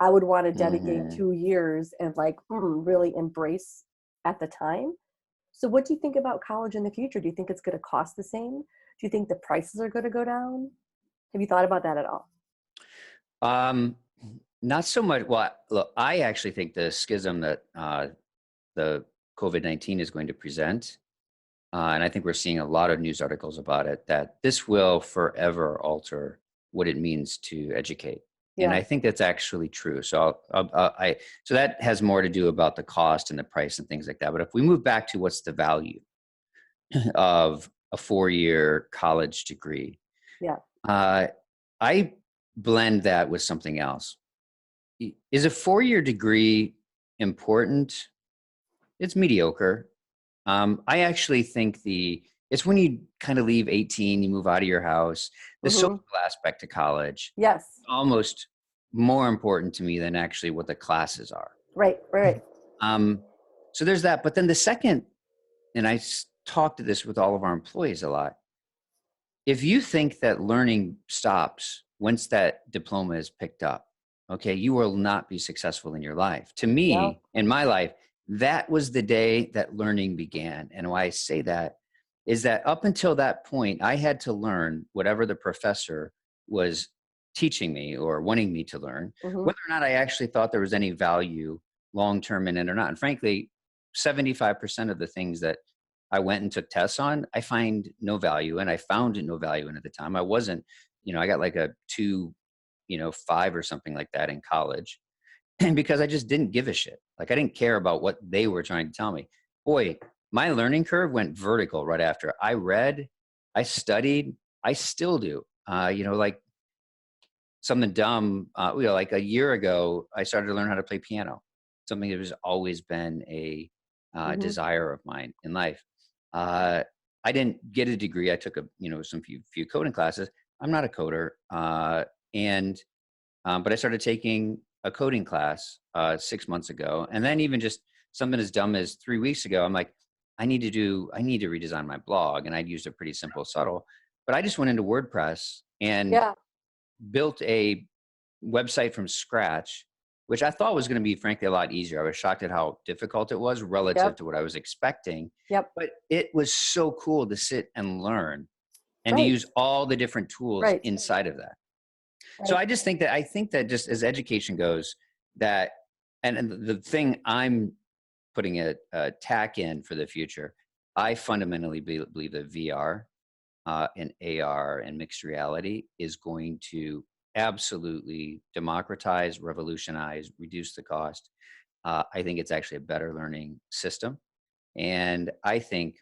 I would want to dedicate Hmm. 2 years and like really embrace at the time. So what do you think about college in the future? Do you think it's going to cost the same? Do you think the prices are going to go down? Have you thought about that at all? Um, Not so much. Well, look, I actually think the schism that the COVID-19 is going to present, and I think we're seeing a lot of news articles about it, that this will forever alter what it means to educate. And Yeah. I think that's actually true. So so that has more to do about the cost and the price and things like that. But if we move back to what's the value of a 4-year college degree, Yeah. uh, I blend that with something else. Is a 4-year degree important? It's mediocre. I actually think it's when you kind of leave 18, you move out of your house. The social Hmm. aspect to college, Yes. almost more important to me than actually what the classes are. Right. Right. Um, so there's that. But then the second, and talk to this with all of our employees a lot. If you think that learning stops once that diploma is picked up, okay, you will not be successful in your life. To Yeah. me, in my life, that was the day that learning began. And why I say that is that up until that point, I had to learn whatever the professor was teaching me or wanting me to learn, Hmm. whether or not I actually thought there was any value long term in it or not. And frankly, 75% of the things that I went and took tests on, I find no value, and I found no value in at the time. I wasn't, I got like a 2.5 or something like that in college, and because I just didn't give a shit. Like I didn't care about what they were trying to tell me. Boy, my learning curve went vertical right after. I read, I studied, I still do. Like something dumb. Like a year ago, I started to learn how to play piano. Something that has always been a Hmm. desire of mine in life. Uh, I didn't get a degree. I took some few coding classes. I'm not a coder, and but I started taking a coding class 6 months ago, and then even just something as dumb as 3 weeks ago, I'm like, I need to redesign my blog, and I'd used a pretty simple, subtle, but I just went into WordPress and Yeah. built a website from scratch, which I thought was going to be, frankly, a lot easier. I was shocked at how difficult it was relative Yep. to what I was expecting, Yep. but it was so cool to sit and learn and to Right. use all the different tools Right. inside of that. So Right. I think that just as education goes, that, and the thing I'm putting a tack in for the future, I fundamentally believe that VR and AR and mixed reality is going to absolutely democratize, revolutionize, reduce the cost. I think it's actually a better learning system. And I think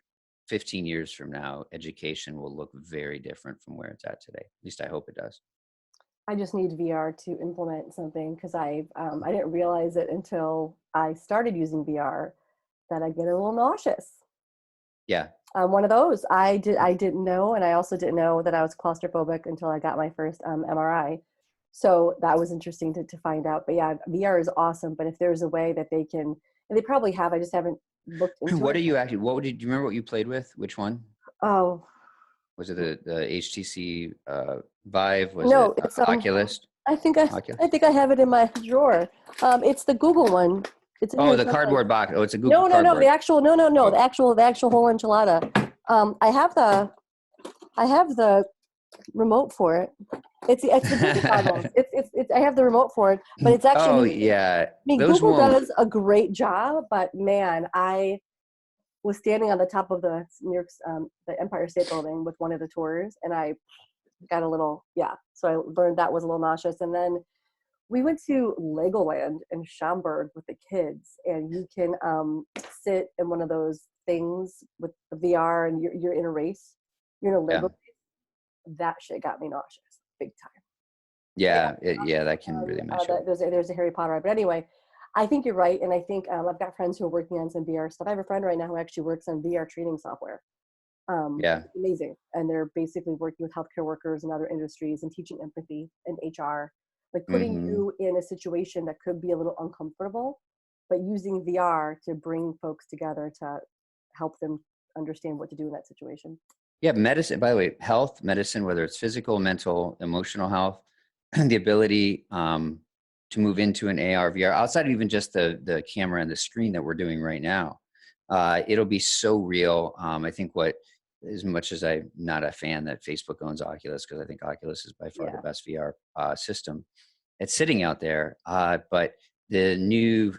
15 years from now, education will look very different from where it's at today. At least I hope it does. I just need VR to implement something because I didn't realize it until I started using VR that I get a little nauseous. Yeah. I'm one of those. I didn't know, and I also didn't know that I was claustrophobic until I got my first MRI. So that was interesting to find out. But yeah, VR is awesome. But if there's a way that they can, and they probably have, I just haven't looked into What are it. you actually, do you remember what you played with? Which one? Oh Was it the HTC Vive? Was it no, it's Oculus? I think I Oculus? I think I have it in my drawer. It's the Google one. It's in Oh, here the somewhere. cardboard box. Oh, it's a Google No, the cardboard. actual, no, Oh, the actual whole enchilada. I have the remote for it. It's the Google goggles. It's I have the remote for it, but it's actually, oh yeah. I mean, Those Google won't. does a great job, but man, I was standing on the top of the Empire State Building with one of the tours, and I got a little, yeah. So I learned that was a little nauseous, and then we went to Legoland in Schaumburg with the kids, and you can sit in one of those things with the VR, and you're in a race. You're in a Yeah. Lego. That shit got me nauseous, big time. I got Yeah. Yeah. That can really mess you up. there's a Harry Potter ride, but anyway, I think you're right, and I think I've got friends who are working on some VR stuff. I have a friend right now who actually works on VR training software. Yeah. Amazing. And they're basically working with healthcare workers and other industries and teaching empathy and HR, like putting Hmm. you in a situation that could be a little uncomfortable, but using VR to bring folks together to help them understand what to do in that situation. Yeah, medicine, by the way, health, medicine, whether it's physical, mental, emotional health, the ability to move into an AR, VR, outside of even just the camera and the screen that we're doing right now, it'll be so real. I think as much as I'm not a fan that Facebook owns Oculus, because I think Oculus is by far the Yeah. best VR system, it's sitting out there. But the new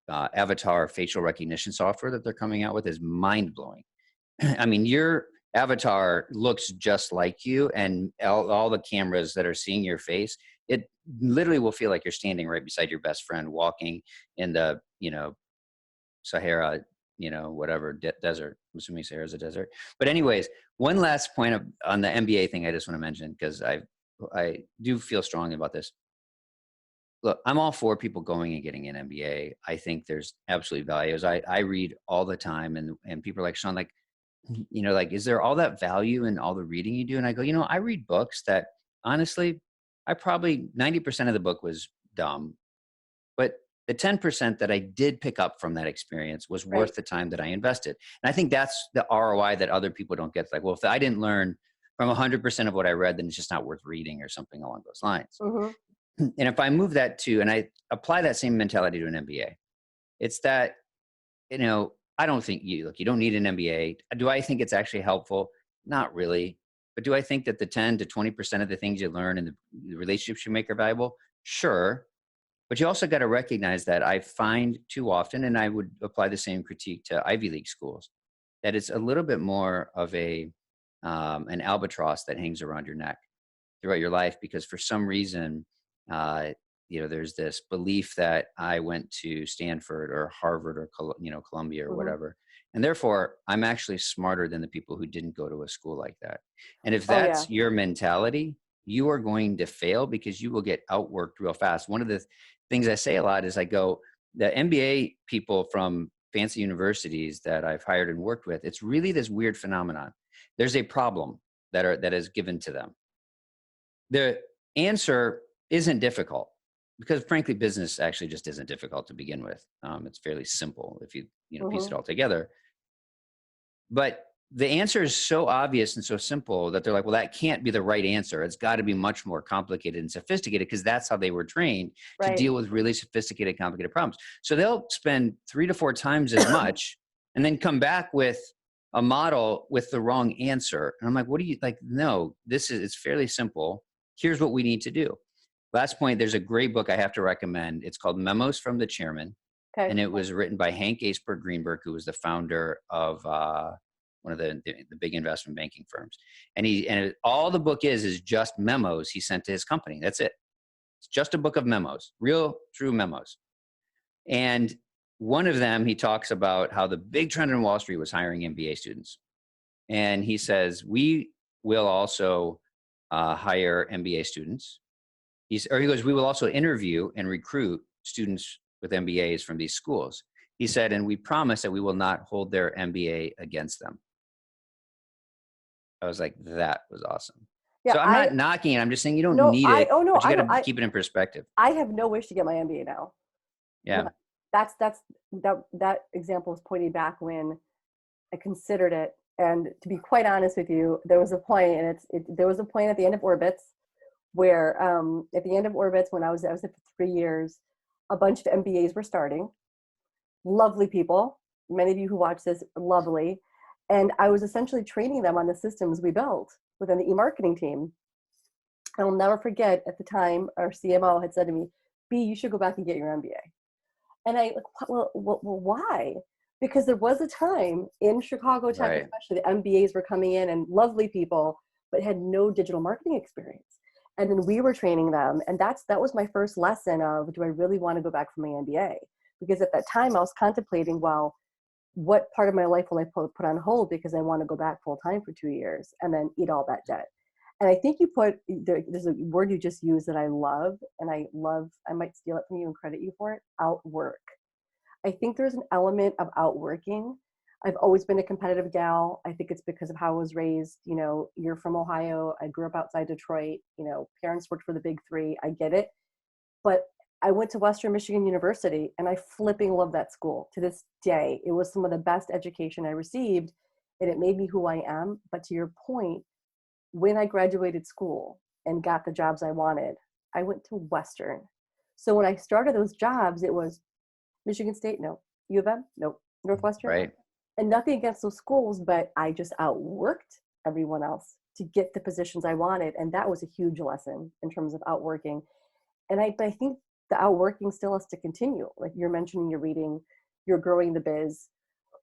avatar facial recognition software that they're coming out with is mind blowing. I mean, your avatar looks just like you, and all the cameras that are seeing your face, it literally will feel like you're standing right beside your best friend walking in the, Sahara, whatever desert. I'm assuming Sahara is a desert. But anyways, one last point on the MBA thing I just want to mention, because I do feel strongly about this. Look, I'm all for people going and getting an MBA. I think there's absolute values. I read all the time, and people are like, Shawn, like, like, is there all that value in all the reading you do? And I go, I read books that honestly, I probably 90% of the book was dumb, but the 10% that I did pick up from that experience was Right. worth the time that I invested. And I think that's the ROI that other people don't get. It's like, well, if I didn't learn from 100% of what I read, then it's just not worth reading or something along those lines. Mm-hmm. And if I move that and I apply that same mentality to an MBA, it's that, I don't think you don't need an MBA. Do I think it's actually helpful? Not really. But do I think that the 10 to 20% of the things you learn and the relationships you make are valuable? Sure. But you also got to recognize that I find too often, and I would apply the same critique to Ivy League schools, that it's a little bit more of an albatross that hangs around your neck throughout your life, because for some reason, uh, there's this belief that I went to Stanford or Harvard or Columbia or Mm-hmm. whatever, and therefore I'm actually smarter than the people who didn't go to a school like that. And if Oh yeah. that's your mentality, you are going to fail because you will get outworked real fast. One of the things I say a lot is the MBA people from fancy universities that I've hired and worked with, it's really this weird phenomenon. There's a problem that is given to them. The answer isn't difficult, because frankly, business actually just isn't difficult to begin with. It's fairly simple if you piece it Mm-hmm. all together. But the answer is so obvious and so simple that they're like, well, that can't be the right answer. It's got to be much more complicated and sophisticated, because that's how they were trained to Right. deal with really sophisticated, complicated problems. So they'll spend 3 to 4 times as much and then come back with a model with the wrong answer. And I'm like, what do you like? No, it's fairly simple. Here's what we need to do. Last point, there's a great book I have to recommend. It's called Memos from the Chairman. Okay. And it was written by Hank Aisberg Greenberg, who was the founder of one of the big investment banking firms. And all the book is just memos he sent to his company. That's it. It's just a book of memos, real, true memos. And one of them, he talks about how the big trend in Wall Street was hiring MBA students. And he says, we will also hire MBA students. He goes, we will also interview and recruit students with MBAs from these schools. He said, and we promise that we will not hold their MBA against them. I was like, that was awesome. Yeah. So I'm not knocking it. I'm just saying you don't No, need it, oh no, but you I got don't. to keep it in perspective. I have no wish to get my MBA now. Yeah. That example is pointing back when I considered it. And to be quite honest with you, there was a point, and there was a point at the end of Orbitz where at the end of Orbitz, when I was there for 3 years, a bunch of MBAs were starting. Lovely people. Many of you who watch this, lovely. And I was essentially training them on the systems we built within the e-marketing team. I'll never forget, at the time, our CMO had said to me, B, you should go back and get your MBA. And I, well, why? Because there was a time in Chicago Tech, Right. especially, the MBAs were coming in and lovely people, but had no digital marketing experience. And then we were training them. And that was my first lesson of, do I really want to go back for my MBA? Because at that time I was contemplating, well, what part of my life will I put on hold because I want to go back full time for 2 years and then eat all that debt? And I think there's a word you just used that I love, and I might steal it from you and credit you for it, outwork. I think there's an element of outworking I've always been a competitive gal. I think it's because of how I was raised. You know, you're from Ohio. I grew up outside Detroit. You know, parents worked for the big three. I get it. But I went to Western Michigan University and I flipping love that school to this day. It was some of the best education I received and it made me who I am. But to your point, when I graduated school and got the jobs I wanted, I went to Western. So when I started those jobs, it was Michigan State, no. U of M, no. Northwestern, no. Right. And nothing against those schools, but I just outworked everyone else to get the positions I wanted. And that was a huge lesson in terms of outworking. And but I think the outworking still has to continue. Like you're mentioning, you're reading, you're growing the biz,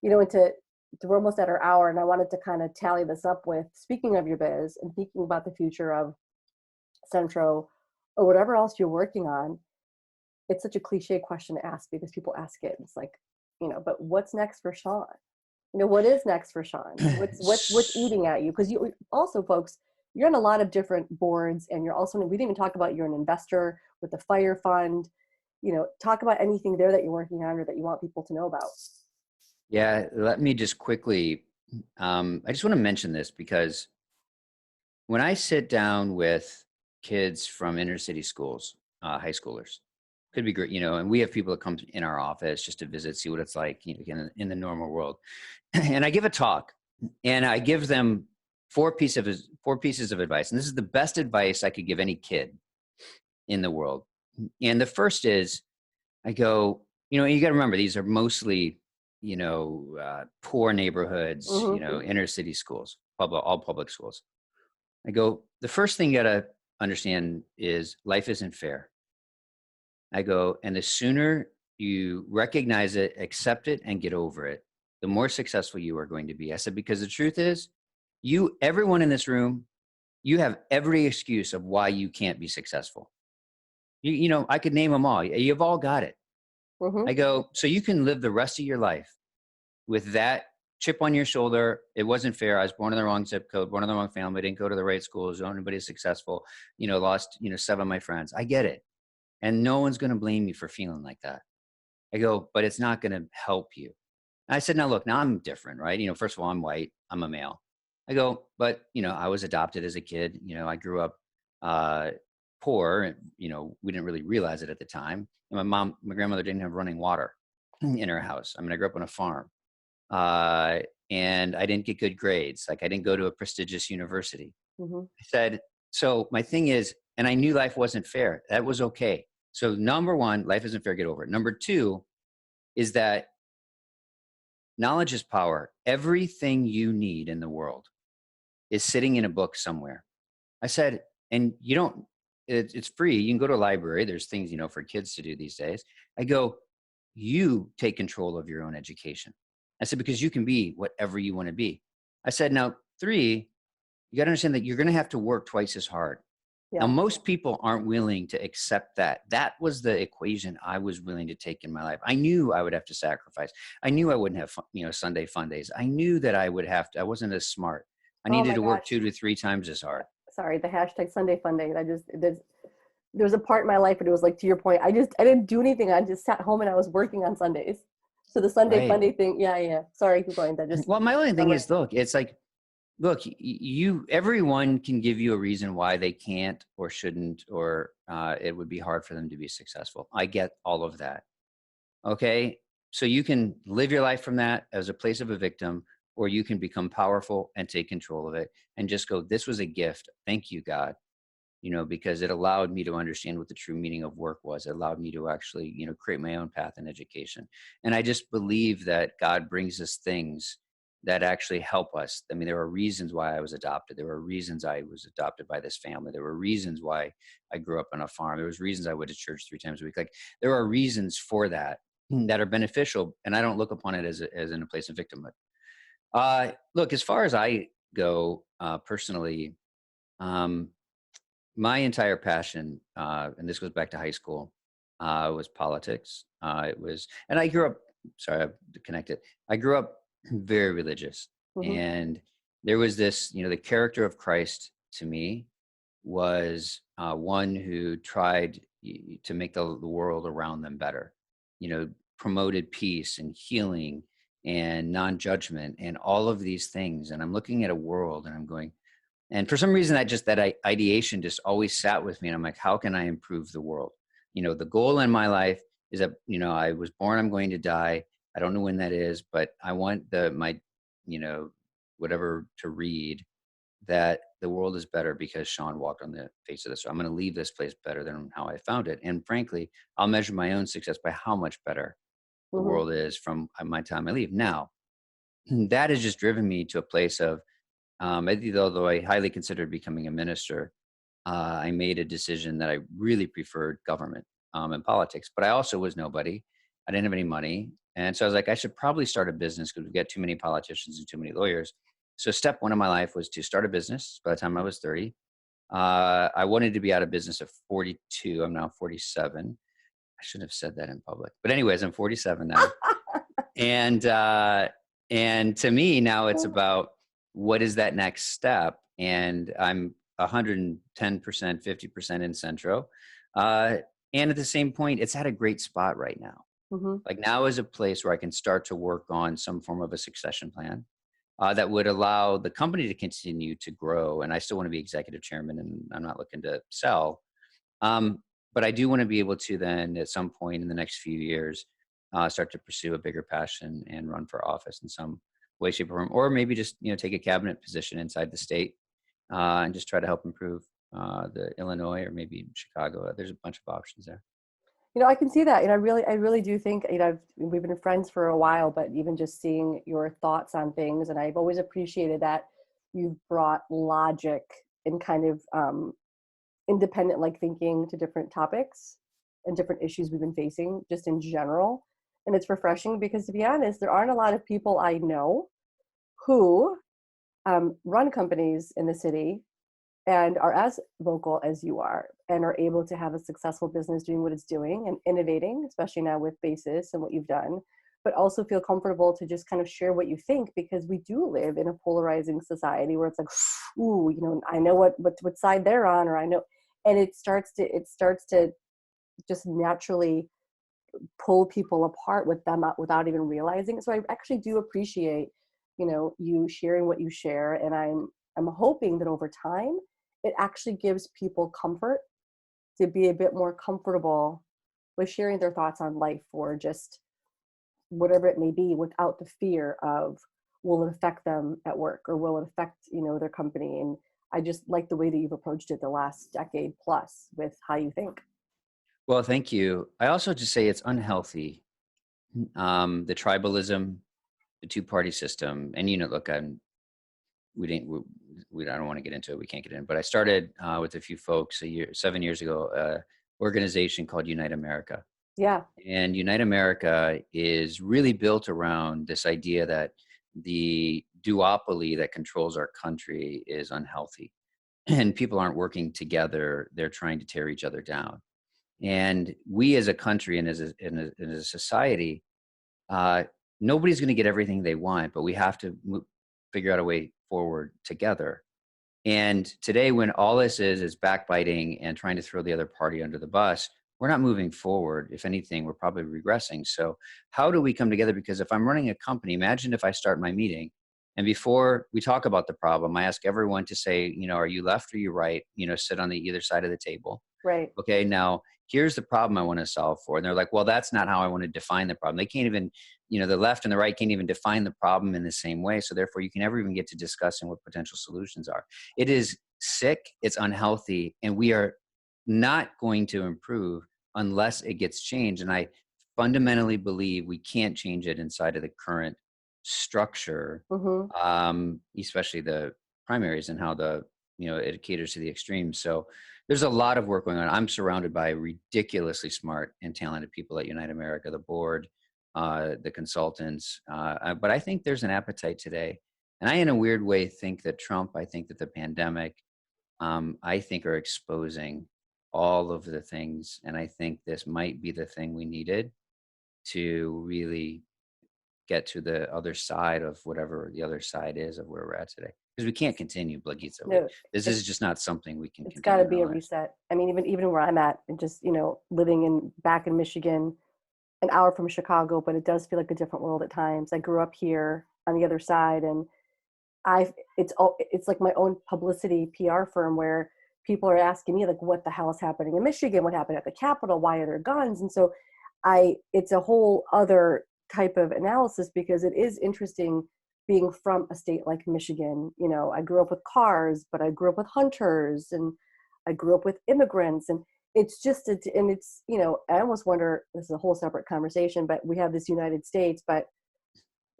you know, we're almost at our hour. And I wanted to kind of tally this up with, speaking of your biz and thinking about the future of Centro or whatever else you're working on. It's such a cliche question to ask because people ask it. It's like, you know, but what's next for Shawn? You know, what is next for Shawn? What's eating at you? Because you also, folks, you're on a lot of different boards, and you're also, we didn't even talk about, you're an investor with the fire fund. You know, talk about anything there that you're working on or that you want people to know about. Yeah, let me just quickly, I just want to mention this because when I sit down with kids from inner city schools, high schoolers, could be great, you know, and we have people that come in our office just to visit, see what it's like, you know, in the normal world. And I give a talk and I give them four pieces of advice. And this is the best advice I could give any kid in the world. And the first is I go, you know, you got to remember, these are mostly, you know, poor neighborhoods, you know, inner city schools, all public schools. I go, the first thing you got to understand is life isn't fair. I go, and the sooner you recognize it, accept it, and get over it, the more successful you are going to be. I said, because the truth is, everyone in this room, you have every excuse of why you can't be successful. You know, I could name them all. You've all got it. I go, so you can live the rest of your life with that chip on your shoulder. It wasn't fair. I was born in the wrong zip code, born in the wrong family, didn't go to the right schools, nobody is successful, you know, lost, you know, 7 of my friends. I get it. And no one's going to blame you for feeling like that. I go, but it's not going to help you. And I said, now look, now I'm different, right? You know, first of all, I'm white, I'm a male. I go, but you know, I was adopted as a kid. You know, I grew up poor, and you know, we didn't really realize it at the time. And my grandmother didn't have running water in her house. I mean, I grew up on a farm, and I didn't get good grades. Like I didn't go to a prestigious university. I said, so my thing is, and I knew life wasn't fair. That was okay. So number one, life isn't fair, get over it. Number two is that knowledge is power. Everything you need in the world is sitting in a book somewhere. I said, and you don't, it's free. You can go to a library. There's things, you know, for kids to do these days. I go, you take control of your own education. I said, because you can be whatever you want to be. I said, now 3, you got to understand that you're going to have to work twice as hard. Now, most people aren't willing to accept that. That was the equation I was willing to take in my life. I knew I would have to sacrifice. I knew I wouldn't have, you know, Sunday fun days. I knew that I would have to, I wasn't as smart. I needed to work 2 to 3 times as hard. Sorry, the hashtag Sunday fun days. There was a part in my life where it was like, to your point, I didn't do anything. I just sat home and I was working on Sundays. So the Sunday fun day thing. Yeah. Sorry, keep going. Well, my only thing is, look, it's like, look, everyone can give you a reason why they can't or shouldn't, or it would be hard for them to be successful. I get all of that. Okay. So you can live your life from that as a place of a victim, or you can become powerful and take control of it and just go, this was a gift. Thank you, God. You know, because it allowed me to understand what the true meaning of work was. It allowed me to actually, you know, create my own path in education. And I just believe that God brings us things that actually help us. I mean, there are reasons why I was adopted. There were reasons I was adopted by this family. There were reasons why I grew up on a farm. There was reasons I went to church 3 times a week. Like there are reasons for that that are beneficial. And I don't look upon it as in a place of victimhood. Look, as far as I go, personally, my entire passion, and this goes back to high school, was politics. And I grew up, sorry, I connected. I grew up very religious. And there was this, you know, the character of Christ to me was one who tried to make the world around them better, you know, promoted peace and healing and non-judgment and all of these things. And I'm looking at a world and I'm going, and for some reason that ideation just always sat with me. And I'm like, how can I improve the world? The goal in my life is that, I was born, I'm going to die. I don't know when that is, but I want my, whatever to read that the world is better because Shawn walked on the face of this. So I'm going to leave this place better than how I found it. And frankly, I'll measure my own success by how much better the Mm-hmm. world is from my time I leave. Now, that has just driven me to a place of, although I highly considered becoming a minister, I made a decision that I really preferred government and politics, but I also was nobody. I didn't have any money. And so I was like, I should probably start a business because we've got too many politicians and too many lawyers. So step one of my life was to start a business by the time I was 30. I wanted to be out of business at 42. I'm now 47. I shouldn't have said that in public. But anyways, I'm 47 now. And to me now it's about what is that next step? And I'm 110%, 50% in Centro. And at the same point, it's at a great spot right now. Mm-hmm. Like now is a place where I can start to work on some form of a succession plan that would allow the company to continue to grow. And I still want to be executive chairman and I'm not looking to sell. But I do want to be able to then at some point in the next few years, start to pursue a bigger passion and run for office in some way, shape, or form, or maybe just take a cabinet position inside the state and just try to help improve the Illinois or maybe Chicago. There's a bunch of options there. I can see that. I really do think, we've been friends for a while, but even just seeing your thoughts on things, and I've always appreciated that you've brought logic and kind of independent like thinking to different topics and different issues we've been facing just in general. And it's refreshing because, to be honest, there aren't a lot of people I know who run companies in the city and are as vocal as you are and are able to have a successful business doing what it's doing and innovating, especially now with Basis and what you've done, but also feel comfortable to just kind of share what you think, because we do live in a polarizing society where it's like, ooh, I know what side they're on, or I know, and it starts to just naturally pull people apart with them without even realizing. So I actually do appreciate, you sharing what you share. And I'm hoping that over time, it actually gives people comfort to be a bit more comfortable with sharing their thoughts on life or just whatever it may be, without the fear of, will it affect them at work or will it affect, their company? And I just like the way that you've approached it the last decade plus with how you think. Well, thank you. I also just say it's unhealthy. The tribalism, the two-party system, and look, I don't want to get into it. We can't get in, but I started with a few folks 7 years ago, organization called Unite America. Yeah. And Unite America is really built around this idea that the duopoly that controls our country is unhealthy and people aren't working together. They're trying to tear each other down. And we as a country and as a society, nobody's going to get everything they want, but we have to figure out a way forward together. And today, when all this is backbiting and trying to throw the other party under the bus, we're not moving forward. If anything, we're probably regressing. So how do we come together? Because if I'm running a company, imagine if I start my meeting and before we talk about the problem, I ask everyone to say, are you left or you right? Sit on the either side of the table. Right. Okay, now here's the problem I want to solve for. And they're like, well, that's not how I want to define the problem. They can't even, the left and the right can't even define the problem in the same way. So therefore you can never even get to discussing what potential solutions are. It is sick, it's unhealthy, and we are not going to improve unless it gets changed. And I fundamentally believe we can't change it inside of the current structure, especially the primaries and how it caters to the extremes. So there's a lot of work going on. I'm surrounded by ridiculously smart and talented people at Unite America, the board, the consultants. But I think there's an appetite today. And I, in a weird way, think that I think that the pandemic, I think are exposing all of the things. And I think this might be the thing we needed to really get to the other side of whatever the other side is of where we're at today. Because we can't continue, Blagitza. No, this is just not something we can. It's got to be a reset. I mean, even where I'm at, and just living back in Michigan, an hour from Chicago, but it does feel like a different world at times. I grew up here on the other side, and it's like my own publicity PR firm where people are asking me like, what the hell is happening in Michigan? What happened at the Capitol? Why are there guns? And so it's a whole other type of analysis, because it is interesting being from a state like Michigan. You know, I grew up with cars, but I grew up with hunters, and I grew up with immigrants, and it's just, and it's, you know, I almost wonder, this is a whole separate conversation, but we have this United States,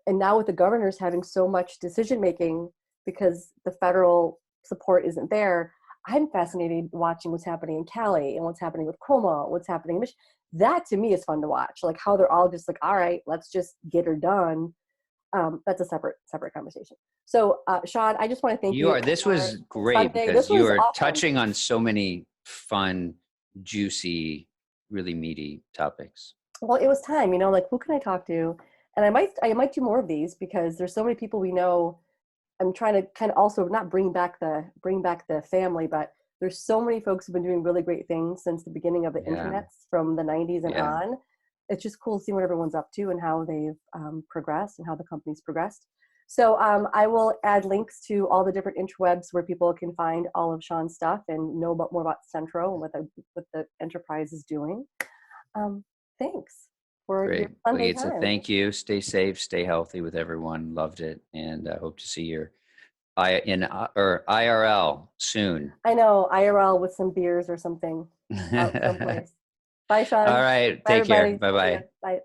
and now with the governors having so much decision making because the federal support isn't there, I'm fascinated watching what's happening in Cali and what's happening with Como, what's happening in Michigan. That to me is fun to watch, like how they're all just like, all right, let's just get her done. That's a separate conversation. So Shawn, I just want to thank you. This was great because you are touching on so many fun, juicy, really meaty topics. Well, it was time, you know, like who can I talk to? And I might do more of these because there's so many people we know. I'm trying to kind of also not bring back the family, but there's so many folks who've been doing really great things since the beginning of the internet from the 90s and on. It's just cool to see what everyone's up to and how they've progressed and how the company's progressed. So I will add links to all the different interwebs where people can find all of Shawn's stuff and know more about Centro and what the enterprise is doing. Thanks for your Sunday It's time. a thank you. Stay safe, stay healthy with everyone. Loved it, and I hope to see you IRL soon. I know, IRL with some beers or something out someplace. Bye, Shawn. All right, Bye, take everybody. care. Bye-bye. Bye.